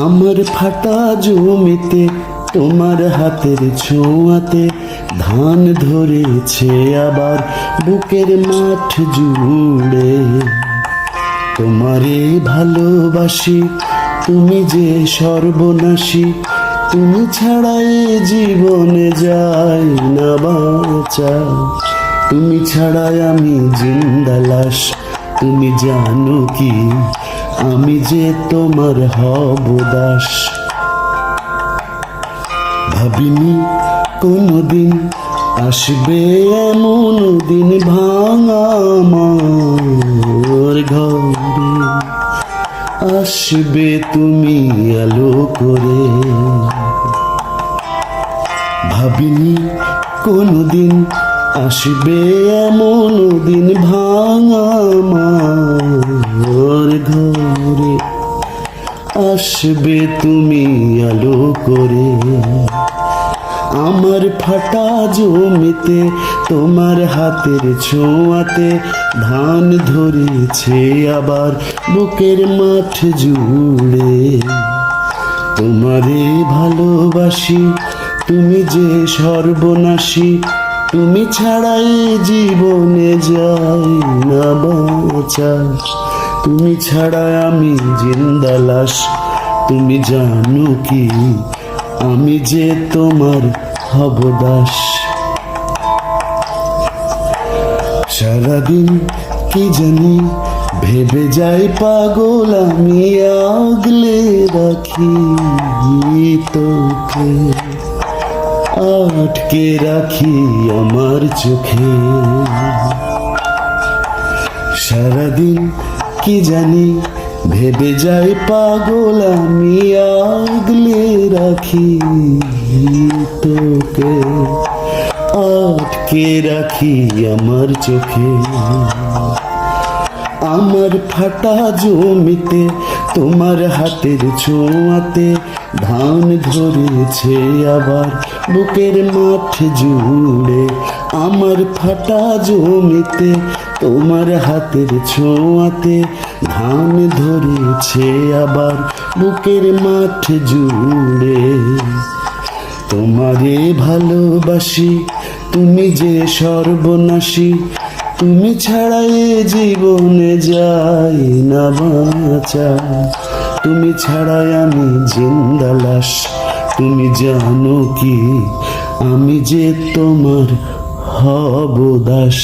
আমার ফাটা জমিতে তোমার হাতের ছোঁয়াতে ধান ধরেছে আবার বুকের মাঠ জুড়ে। তোমারে ভালোবাসি, তুমি যে সর্বনাশী, তুমি ছাড়াই জীবনে যায় না বাঁচা। তুমি ছাড়াই আমি জিন্দা লাশ, তুমি জানো কি আমি যে তোমার হব দাস। ভাবিনি কোনদিন আসবে এমন দিন ভাঙা আমার ঘরে, আসবে তুমি আলো করে। ভাবিনি কোনদিন আসবে এমন দিন ভাঙা আমার ঘরে, আসবে তুমি আলো করে। আমার ফাটা জমিতে তোমার হাতের ছোঁয়াতে ধান ধরেছে আবার বুকের মাঠ জুড়ে। তোমারে ভালোবাসি, তুমি যে সর্বনাশী, তুমি ছাড়াই জীবনে যাই না বাঁচা। তুমি ছাড়া আমি জিন্দা লাশ, তুমি জানো কি আমি যে তোমার হব দাস। সারাদিন কি জানি ভেবে যাই পাগল আমি, আগলে রাখি তোকে, আটকে রাখি আমার চোখে। সারাদিন কি জানি ভেবে যাই পাগল আমি, আগলে রাখি তোকে, আটকে রাখি আমার চোখে। আমার ফাটা জমিতে তোমার হাতের ছোঁয়াতে ধান ধরেছে আবার বুকের মাঠ জুড়ে। আমার ফাটা জমিতে তোমার হাতের ছোঁয়াতে ধান ধরেছে আবার বুকের মাঠ জুড়ে। তোমারে ভালোবাসি, তুমি যে সর্বনাশী, তুমি ছাড়াই জীবনে যাই না বাঁচা। তুমি ছাড়াই আমি জিন্দা লাশ, তুমি জানো কি আমি যে তোমার হব দাস।